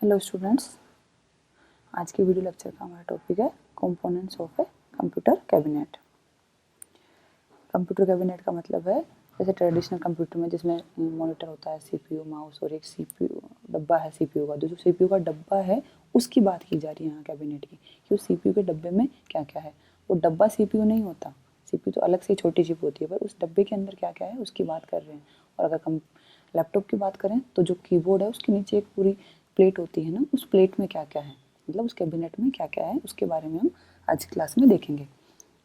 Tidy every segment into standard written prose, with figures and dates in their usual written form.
Hello students, आज के video lecture का हमारा टॉपिक है components of a computer cabinet. Computer cabinet का मतलब है जैसे ट्रेडिशनल कंप्यूटर में जिसमें मॉनिटर होता है, सीपीयू, माउस और एक सीपीयू डब्बा है सीपीयू का। जो सीपीयू का डब्बा है उसकी बात की जा रही है यहाँ कैबिनेट की, कि उस सीपीयू के डब्बे में क्या क्या है। वो डब्बा सीपीयू नहीं होता, सीपीयू तो अलग से छोटी चिप होती है, पर उस डब्बे के अंदर क्या क्या है उसकी बात कर रहे हैं। और अगर हम लैपटॉप की बात करें तो जो कीबोर्ड है उसके नीचे एक पूरी प्लेट होती है ना, उस प्लेट में क्या क्या है, मतलब उस कैबिनेट में क्या क्या है उसके बारे में हम आज की क्लास में देखेंगे।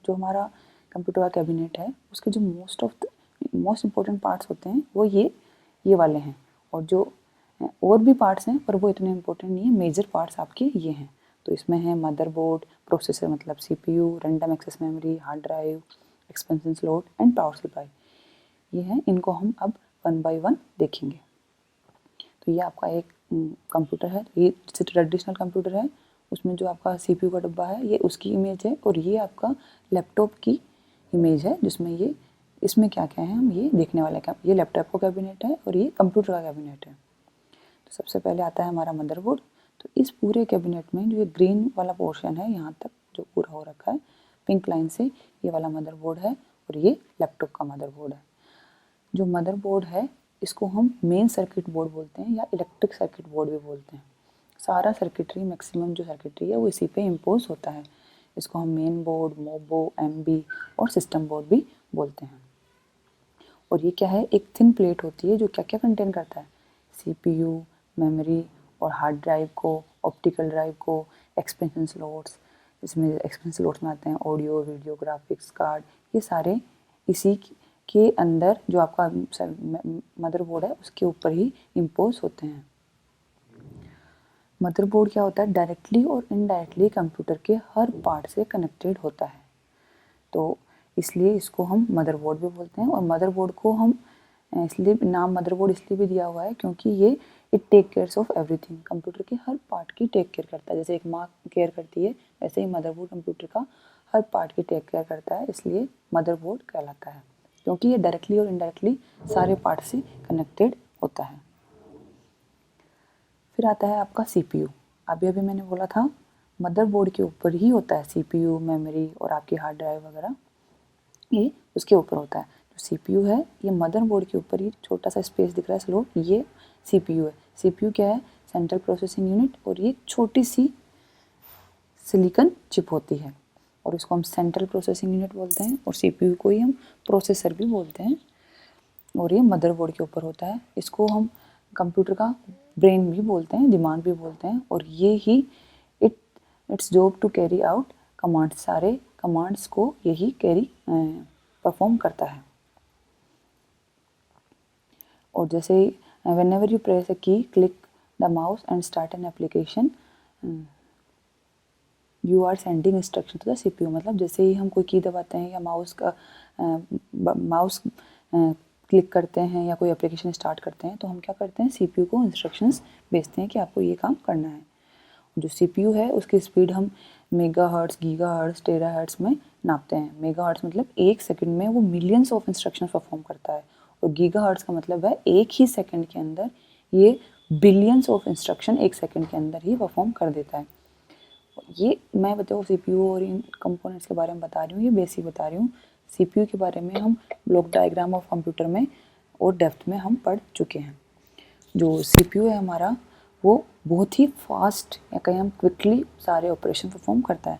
जो हमारा कंप्यूटर का कैबिनेट है उसके जो मोस्ट इम्पोर्टेंट पार्ट्स होते हैं वो ये वाले हैं, और जो और भी पार्ट्स हैं पर वो इतने इम्पोर्टेंट नहीं है। मेजर पार्ट्स आपके ये हैं। तो इसमें है मदरबोर्ड, प्रोसेसर मतलब CPU, random access memory, hard drive, expansion slot and power supply. ये हैं, इनको हम अब वन बाय वन देखेंगे। तो ये आपका एक कंप्यूटर है, ये जैसे ट्रेडिशनल कंप्यूटर है उसमें जो आपका सीपीयू का डब्बा है ये उसकी इमेज है, और ये आपका लैपटॉप की इमेज है जिसमें ये इसमें क्या क्या है हम ये देखने वाले हैं। ये लैपटॉप का कैबिनेट है और ये कंप्यूटर का कैबिनेट है। तो सबसे पहले आता है हमारा मदरबोर्ड। तो इस पूरे कैबिनेट में जो ये ग्रीन वाला पोर्शन है यहाँ तक जो पूरा हो रखा है पिंक लाइन से, ये वाला मदरबोर्ड है और ये लैपटॉप का मदरबोर्ड है। जो मदरबोर्ड है इसको हम मेन सर्किट बोर्ड बोलते हैं या इलेक्ट्रिक सर्किट बोर्ड भी बोलते हैं। सारा सर्किटरी, मैक्सिमम जो सर्किटरी है वो इसी पे इम्पोज होता है। इसको हम मेन बोर्ड, मोबो, एमबी और सिस्टम बोर्ड भी बोलते हैं। और ये क्या है, एक थिन प्लेट होती है जो क्या क्या कंटेन करता है, सीपीयू, मेमोरी और हार्ड ड्राइव को, ऑप्टिकल ड्राइव को, एक्सपेंशन स्लॉट्स। इसमें एक्सपेंशन स्लॉट्स में आते हैं ऑडियो, वीडियो, ग्राफिक्स कार्ड, ये सारे इसी के अंदर जो आपका मदरबोर्ड है उसके ऊपर ही इम्पोज होते हैं। मदरबोर्ड क्या होता है, डायरेक्टली और इनडायरेक्टली कंप्यूटर के हर पार्ट से कनेक्टेड होता है। तो इसलिए इसको हम मदरबोर्ड भी बोलते हैं। और मदरबोर्ड को हम इसलिए नाम मदरबोर्ड इसलिए भी दिया हुआ है क्योंकि ये it take cares of everything, computer के हर पार्ट की टेक केयर करता है। जैसे एक माँ केयर करती है वैसे ही मदरबोर्ड कंप्यूटर का हर पार्ट की टेक केयर करता है, इसलिए मदरबोर्ड कहलाता है, क्योंकि ये डायरेक्टली और इनडायरेक्टली सारे पार्ट से कनेक्टेड होता है। फिर आता है आपका सीपीयू। अभी अभी मैंने बोला था मदरबोर्ड के ऊपर ही होता है सीपीयू, मेमोरी और आपकी हार्ड ड्राइव वगैरह, ये उसके ऊपर होता है। जो सीपीयू है ये मदरबोर्ड के ऊपर ही छोटा सा स्पेस दिख रहा है स्लॉट, ये सीपीयू है। सीपीयू क्या है, सेंट्रल प्रोसेसिंग यूनिट, और ये छोटी सी सिलिकॉन चिप होती है और इसको हम सेंट्रल प्रोसेसिंग यूनिट बोलते हैं, और सीपीयू को ही हम प्रोसेसर भी बोलते हैं। और ये मदरबोर्ड के ऊपर होता है। इसको हम कंप्यूटर का ब्रेन भी बोलते हैं, दिमाग भी बोलते हैं, और ये ही it's job to carry out commands, सारे कमांड्स को यही परफॉर्म करता है। और जैसे whenever you press a key, click the mouse and start an application, you are sending instruction to the CPU। मतलब जैसे ही हम कोई की दबाते हैं या माउस क्लिक करते हैं या कोई एप्लीकेशन स्टार्ट करते हैं तो हम क्या करते हैं, सीपीयू को इंस्ट्रक्शंस भेजते हैं कि आपको ये काम करना है। जो सीपीयू है उसकी स्पीड हम मेगाहर्ट्ज़, गीगाहर्ट्ज़, टेराहर्ट्ज़ में नापते हैं। मेगाहर्ट्ज़ मतलब एक सेकंड में वो मिलियंस ऑफ इंस्ट्रक्शन परफॉर्म करता है, और गीगाहर्ट्ज़ का मतलब है एक ही सेकंड के अंदर ये बिलियंस ऑफ इंस्ट्रक्शन एक सेकंड के अंदर ही परफॉर्म कर देता है। ये मैं बताऊँ सीपीयू और इन कंपोनेंट्स के बारे में बता रही हूँ, ये बेसिक बता रही हूँ। सीपीयू के बारे में हम ब्लॉक डायग्राम ऑफ कंप्यूटर में और डेप्थ में हम पढ़ चुके हैं। जो सीपीयू है हमारा वो बहुत ही फास्ट या कहीं हम क्विकली सारे ऑपरेशन परफॉर्म करता है,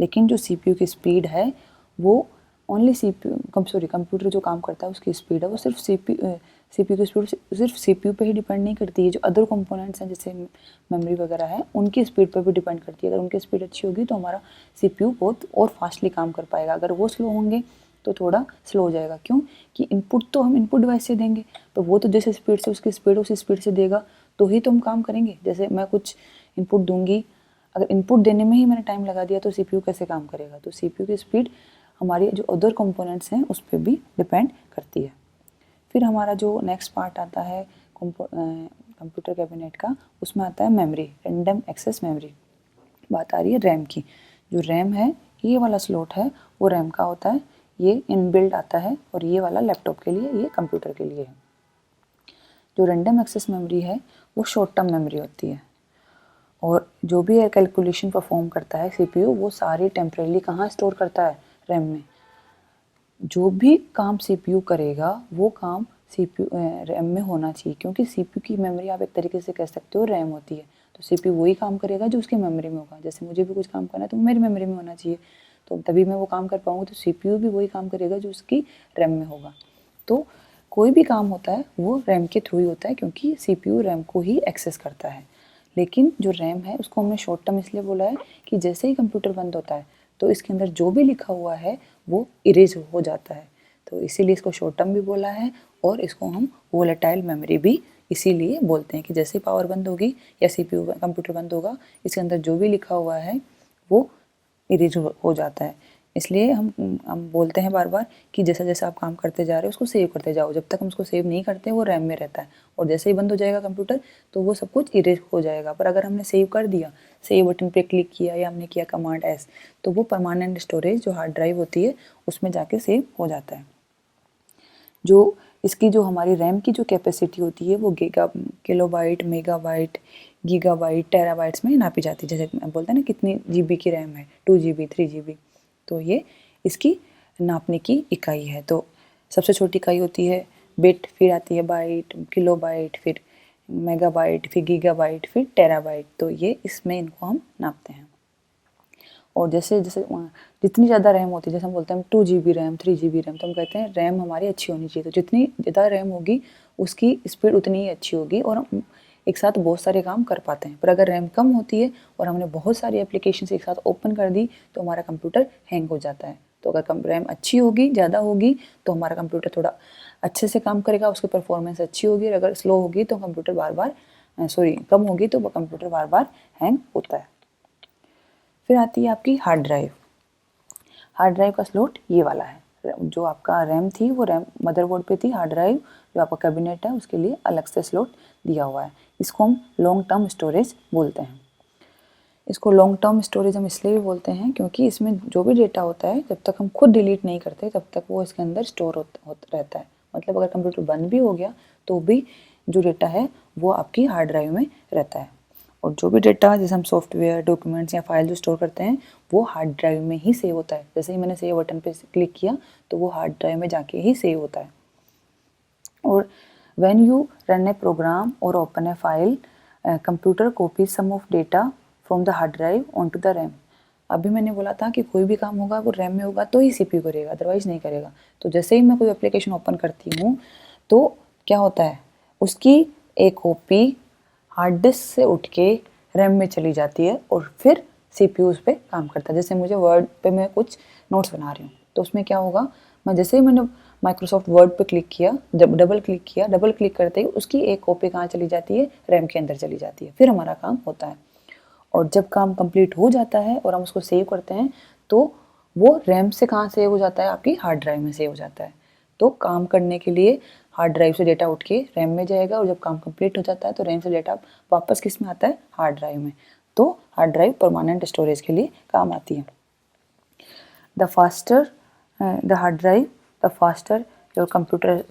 लेकिन जो सीपीयू की स्पीड है वो ओनली कंप्यूटर जो काम करता है उसकी स्पीड है वो सिर्फ सीपीयू की स्पीड सिर्फ सीपीयू पे ही डिपेंड नहीं करती है। जो अदर कंपोनेंट्स हैं जैसे मेमोरी वगैरह है उनकी स्पीड पर भी डिपेंड करती है। अगर उनकी स्पीड अच्छी होगी तो हमारा सीपीयू बहुत और फास्टली काम कर पाएगा, अगर वो स्लो होंगे तो थोड़ा स्लो हो जाएगा। क्यों कि इनपुट तो हम इनपुट डिवाइस से देंगे, तो वो तो जैसे स्पीड से उसकी स्पीड उसी स्पीड से देगा तो ही तो हम काम करेंगे। जैसे मैं कुछ इनपुट दूंगी, अगर इनपुट देने में ही मैंने टाइम लगा दिया तो सीपीयू कैसे काम करेगा। तो सीपीयू की स्पीड हमारी जो अदर कंपोनेंट्स हैं उस पर भी डिपेंड करती है। फिर हमारा जो नेक्स्ट पार्ट आता है कंप्यूटर कैबिनेट का, उसमें आता है मेमोरी, रैंडम एक्सेस मेमोरी। बात आ रही है रैम की। जो रैम है ये वाला स्लॉट है वो रैम का होता है, ये इनबिल्ट आता है, और ये वाला लैपटॉप के लिए, ये कंप्यूटर के लिए है। जो रैंडम एक्सेस मेमोरी है वो शॉर्ट टर्म मेमोरी होती है, और जो भी कैलकुलेशन परफॉर्म करता है सीपीयू वो सारी टेम्परेली कहाँ स्टोर करता है, रैम में। जो भी काम सीपीयू करेगा वो काम सीपीयू रैम में होना चाहिए, क्योंकि सीपीयू की मेमोरी आप एक तरीके से कह सकते हो रैम होती है। तो सीपीयू वही काम करेगा जो उसकी मेमोरी में होगा। जैसे मुझे भी कुछ काम करना है तो मेरी मेमोरी में होना चाहिए, तो तभी मैं वो काम कर पाऊँगी। तो सीपीयू भी वही काम करेगा जो उसकी रैम में होगा। तो कोई भी काम होता है वो रैम के थ्रू ही होता है, क्योंकि सीपीयू रैम को ही एक्सेस करता है। लेकिन जो रैम है उसको हमने शॉर्ट टर्म इसलिए बोला है कि जैसे ही कंप्यूटर बंद होता है तो इसके अंदर जो भी लिखा हुआ है वो इरेज हो जाता है, तो इसीलिए इसको शॉर्ट टर्म भी बोला है। और इसको हम वोलेटाइल मेमोरी भी इसीलिए बोलते हैं कि जैसे ही पावर बंद होगी या सीपीयू कंप्यूटर बंद होगा, इसके अंदर जो भी लिखा हुआ है वो इरेज हो जाता है। इसलिए हम बोलते हैं बार बार कि जैसा जैसा आप काम करते जा रहे हो उसको सेव करते जाओ। जब तक हम उसको सेव नहीं करते वो रैम में रहता है, और जैसे ही बंद हो जाएगा कंप्यूटर तो वो सब कुछ इरेज हो जाएगा। पर अगर हमने सेव कर दिया, सेव बटन पे क्लिक किया या हमने किया कमांड एस, तो वो परमानेंट स्टोरेज जो हार्ड ड्राइव होती है उसमें जाके सेव हो जाता है। जो इसकी जो हमारी रैम की जो कैपेसिटी होती है वो किलोबाइट, मेगाबाइट, गीगाबाइट, टेराबाइट्स में नापी जाती है। जैसे बोलते हैं ना कितनी जीबी की रैम है, 2 GB, 3 GB, तो ये इसकी नापने की इकाई है। तो सबसे छोटी इकाई होती है बिट, फिर आती है बाइट, किलोबाइट, फिर मेगाबाइट, फिर गीगाबाइट, फिर टेराबाइट। तो ये इसमें इनको हम नापते हैं। और जैसे जैसे जितनी ज़्यादा रैम होती है, जैसे हम बोलते हैं 2 GB रैम, 3 GB रैम, तो हम कहते हैं रैम हमारी अच्छी होनी चाहिए। तो जितनी ज़्यादा रैम होगी उसकी स्पीड उतनी ही अच्छी होगी और हम एक साथ बहुत सारे काम कर पाते हैं। पर अगर रैम कम होती है और हमने बहुत सारी एप्लीकेशन एक साथ ओपन कर दी तो हमारा कंप्यूटर हैंग हो जाता है। तो अगर रैम अच्छी होगी, ज़्यादा होगी, तो हमारा कंप्यूटर थोड़ा अच्छे से काम करेगा, उसकी परफॉर्मेंस अच्छी होगी। अगर स्लो होगी तो कंप्यूटर कम होगी तो कंप्यूटर बार बार हैंग होता है। फिर आती है आपकी हार्ड ड्राइव। हार्ड ड्राइव का स्लॉट ये वाला है। जो आपका रैम थी वो रैम मदरबोर्ड पे थी, हार्ड ड्राइव जो आपका कैबिनेट है उसके लिए अलग से स्लॉट दिया हुआ है। इसको हम लॉन्ग टर्म स्टोरेज बोलते हैं। इसको लॉन्ग टर्म स्टोरेज हम इसलिए भी बोलते हैं क्योंकि इसमें जो भी डेटा होता है जब तक हम खुद डिलीट नहीं करते तब तक वो इसके अंदर स्टोर रहता है। मतलब अगर कंप्यूटर बंद भी हो गया तो भी जो डेटा है वो आपकी हार्ड ड्राइव में रहता है। और जो भी डेटा जैसे हम सॉफ्टवेयर, डॉक्यूमेंट्स या फाइल जो स्टोर करते हैं वो हार्ड ड्राइव में ही सेव होता है। जैसे ही मैंने सेव बटन पे क्लिक किया तो वो हार्ड ड्राइव में जाके ही सेव होता है। और when you run a program और open a file, computer copies some of data from the hard drive on to the RAM. अभी मैंने बोला था कि कोई भी काम होगा वो रैम में होगा तो ही सीपीयू करेगा, अदरवाइज नहीं करेगा। तो जैसे ही मैं कोई एप्लीकेशन ओपन करती हूँ तो क्या होता है, उसकी एक कॉपी हार्ड डिस्क से उठ के रैम में चली जाती है और फिर सीपीयू उस पर काम करता है। जैसे मुझे वर्ड पे मैं कुछ नोट्स बना रही हूँ तो उसमें क्या होगा, मैं जैसे ही मैंने माइक्रोसॉफ्ट वर्ड पे क्लिक किया, जब डबल क्लिक करते ही उसकी एक कॉपी कहाँ चली जाती है, रैम के अंदर चली जाती है, फिर हमारा काम होता है। और जब काम कंप्लीट हो जाता है और हम उसको सेव करते हैं तो वो रैम से कहाँ सेव हो जाता है, आपकी हार्ड ड्राइव में सेव हो जाता है। तो काम करने के लिए हार्ड ड्राइव से डेटा उठ के रैम में जाएगा और जब काम कंप्लीट हो जाता है तो रैम से डेटा वापस किस में आता है, हार्ड ड्राइव में। तो हार्ड ड्राइव परमानेंट स्टोरेज के लिए काम आती है। The faster the hard drive the faster your computer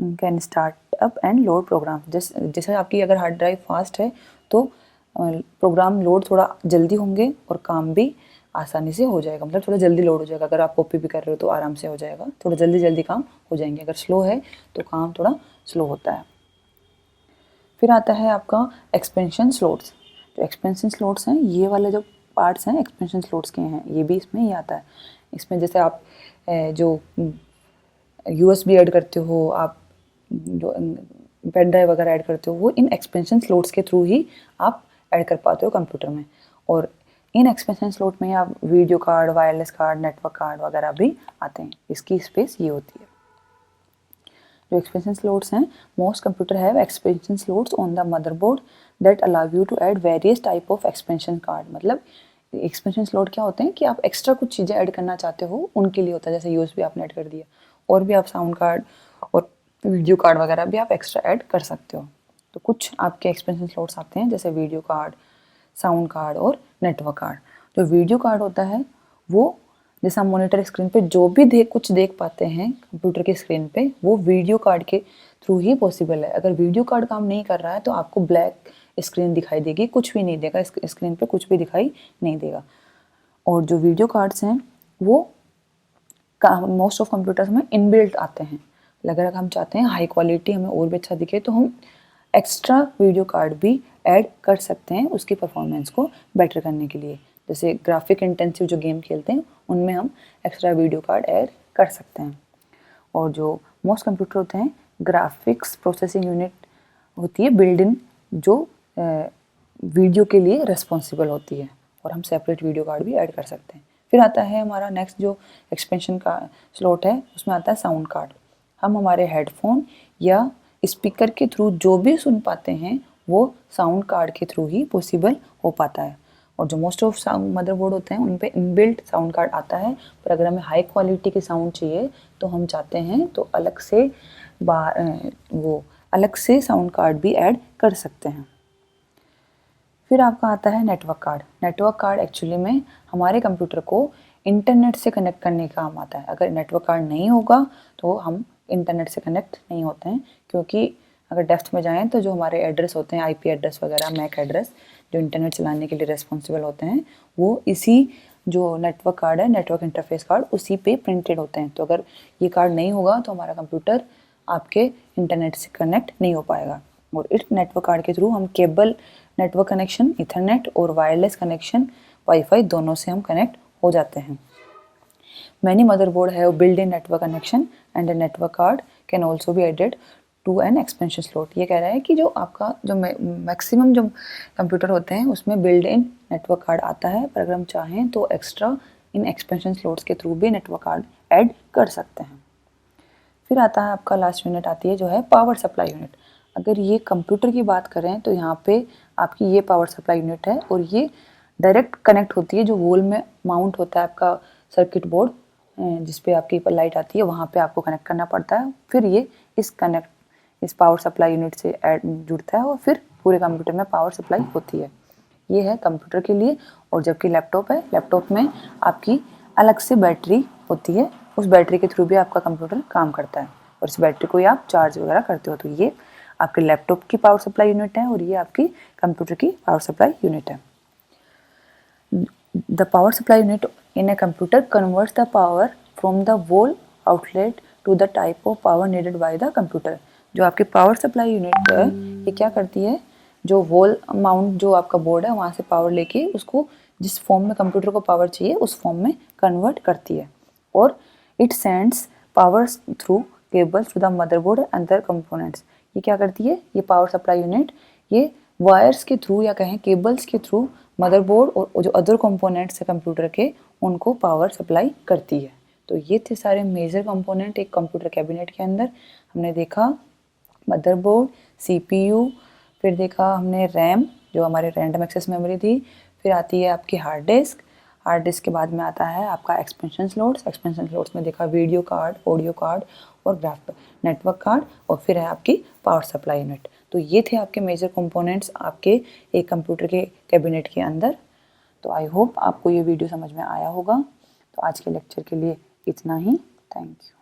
can start up and load program. जैसे आपकी अगर हार्ड ड्राइव फास्ट है तो प्रोग्राम लोड थोड़ा जल्दी होंगे और काम भी आसानी से हो जाएगा। मतलब थोड़ा जल्दी लोड हो जाएगा। अगर आप कॉपी भी कर रहे हो तो आराम से हो जाएगा, थोड़ा जल्दी काम हो जाएंगे। अगर स्लो है तो काम थोड़ा स्लो होता है। फिर आता है आपका एक्सपेंशन स्लॉट्स। जो एक्सपेंशन स्लॉट्स हैं, ये वाले जो पार्ट्स हैं एक्सपेंशन स्लॉट्स के हैं, ये भी इसमें ही आता है। इसमें जैसे आप जो USB ऐड करते हो, आप जो पेन ड्राइव वगैरह ऐड करते हो, वो इन एक्सपेंशन स्लॉट्स के थ्रू ही आप ऐड कर पाते हो कंप्यूटर में। और इन एक्सपेंशन स्लॉट में आप video card, wireless card, network card वगैरह भी आते हैं। इसकी स्पेस ये होती है। जो एक्सपेंशन स्लॉट्स हैं, most computer have expansion slots on the motherboard that allow you to add various type of expansion card. मतलब एक्सपेंशन स्लॉट क्या होते हैं कि आप एक्स्ट्रा कुछ चीज़ें ऐड करना चाहते हो उनके लिए होता है। जैसे USB आपने ऐड कर दिया, और भी आप साउंड कार्ड और वीडियो कार्ड वगैरह भी आप एक्स्ट्रा ऐड कर सकते हो। तो कुछ आपके एक्सपेंशन स्लॉट्स आते हैं जैसे वीडियो कार्ड, साउंड कार्ड और नेटवर्क कार्ड। जो वीडियो कार्ड होता है वो जैसे हम मॉनिटर स्क्रीन पे जो भी कुछ देख पाते हैं कंप्यूटर की स्क्रीन पे, वो वीडियो कार्ड के थ्रू ही पॉसिबल है। अगर वीडियो कार्ड काम नहीं कर रहा है तो आपको ब्लैक स्क्रीन दिखाई देगी, कुछ भी नहीं देगा, स्क्रीन पे कुछ भी दिखाई नहीं देगा। और जो वीडियो कार्ड्स हैं वो मोस्ट ऑफ कंप्यूटर्स में इनबिल्ट आते हैं। अगर हम चाहते हैं हाई क्वालिटी हमें और भी अच्छा दिखे तो हम एक्स्ट्रा वीडियो कार्ड भी ऐड कर सकते हैं उसकी परफॉर्मेंस को बेटर करने के लिए। जैसे ग्राफिक इंटेंसिव जो गेम खेलते हैं उनमें हम एक्स्ट्रा वीडियो कार्ड ऐड कर सकते हैं। और जो मोस्ट कंप्यूटर होते हैं ग्राफिक्स प्रोसेसिंग यूनिट होती है बिल्ड इन, जो वीडियो के लिए रिस्पॉन्सिबल होती है, और हम सेपरेट वीडियो कार्ड भी ऐड कर सकते हैं। फिर आता है हमारा नेक्स्ट जो एक्सपेंशन का स्लॉट है, उसमें आता है साउंड कार्ड। हम हमारे हेडफोन या स्पीकर के थ्रू जो भी सुन पाते हैं वो साउंड कार्ड के थ्रू ही पॉसिबल हो पाता है। और जो मोस्ट ऑफ साउंड मदरबोर्ड होते हैं उन पे इनबिल्ट साउंड कार्ड आता है, पर अगर हमें हाई क्वालिटी की साउंड चाहिए तो हम चाहते हैं तो अलग से साउंड कार्ड भी ऐड कर सकते हैं। फिर आपका आता है network card. Network card actually में हमारे कंप्यूटर को इंटरनेट से कनेक्ट करने का काम आता है। अगर नेटवर्क कार्ड नहीं होगा तो हम इंटरनेट से कनेक्ट नहीं होते हैं, क्योंकि अगर डेप्थ में जाएं तो जो हमारे एड्रेस होते हैं आईपी एड्रेस वगैरह, मैक एड्रेस जो इंटरनेट चलाने के लिए रिस्पॉन्सिबल होते हैं, वो इसी जो नेटवर्क कार्ड है, नेटवर्क इंटरफेस कार्ड, उसी पे प्रिंटेड होते हैं। तो अगर ये कार्ड नहीं होगा तो हमारा कंप्यूटर आपके इंटरनेट से कनेक्ट नहीं हो पाएगा। और इस नेटवर्क कार्ड के थ्रू हम केबल नेटवर्क कनेक्शन, इथरनेट और वायरलेस कनेक्शन, वाईफाई दोनों से हम कनेक्ट हो जाते हैं। Many motherboard have built-in network connection and a network card can also be added to an expansion slot। ये कह रहा है कि जो आपका जो मैक्सिमम जो कंप्यूटर होते हैं उसमें बिल्ड इन नेटवर्क कार्ड आता है, पर अगर हम चाहें तो एक्स्ट्रा इन एक्सपेंशन स्लॉट्स के थ्रू भी नेटवर्क कार्ड ऐड कर सकते हैं। फिर आता है आपका लास्ट यूनिट आती है जो है पावर सप्लाई यूनिट। अगर ये कंप्यूटर की बात करें तो यहाँ पे आपकी ये पावर सप्लाई यूनिट है, और ये डायरेक्ट कनेक्ट होती है जो वॉल में माउंट होता है आपका सर्किट बोर्ड, जिसपे आपकी लाइट आती है, वहाँ पे आपको कनेक्ट करना पड़ता है। फिर ये इस पावर सप्लाई यूनिट से जुड़ता है और फिर पूरे कंप्यूटर में पावर सप्लाई होती है। ये है कंप्यूटर के लिए। और जबकि लैपटॉप है, लैपटॉप में आपकी अलग से बैटरी होती है, उस बैटरी के थ्रू भी आपका कंप्यूटर काम करता है, और इस बैटरी को ही आप चार्ज वगैरह करते हो। तो ये आपके लैपटॉप की पावर सप्लाई यूनिट है और ये आपकी कंप्यूटर की पावर सप्लाई यूनिट है। The power supply unit in a computer converts the power from the wall outlet to the type of power needed by the computer। जो आपकी power supply unit है ये क्या करती है, जो वॉल माउंट जो आपका बोर्ड है वहाँ से पावर लेके उसको जिस फॉर्म में कंप्यूटर को पावर चाहिए उस फॉर्म में कन्वर्ट करती है। और it sends power through cables to the motherboard and other components. ये क्या करती है, ये पावर सप्लाई यूनिट ये वायर्स के थ्रू या कहें केबल्स के थ्रू मदरबोर्ड और जो अदर कंपोनेंट्स है कंप्यूटर के उनको पावर सप्लाई करती है। तो ये थे सारे मेजर कंपोनेंट एक कंप्यूटर कैबिनेट के अंदर। हमने देखा मदरबोर्ड, सीपीयू, फिर देखा हमने रैम जो हमारे रैंडम एक्सेस मेमोरी थी, फिर आती है आपकी हार्ड डिस्क, हार्ड डिस्क के बाद में आता है आपका एक्सपेंशन स्लॉट्स, एक्सपेंशन स्लॉट्स में देखा वीडियो कार्ड, ऑडियो कार्ड और नेटवर्क कार्ड, और फिर है आपकी पावर सप्लाई यूनिट। तो ये थे आपके मेजर कंपोनेंट्स आपके एक कंप्यूटर के कैबिनेट के अंदर। तो आई होप आपको ये वीडियो समझ में आया होगा। तो आज के लेक्चर के लिए इतना ही। Thank you.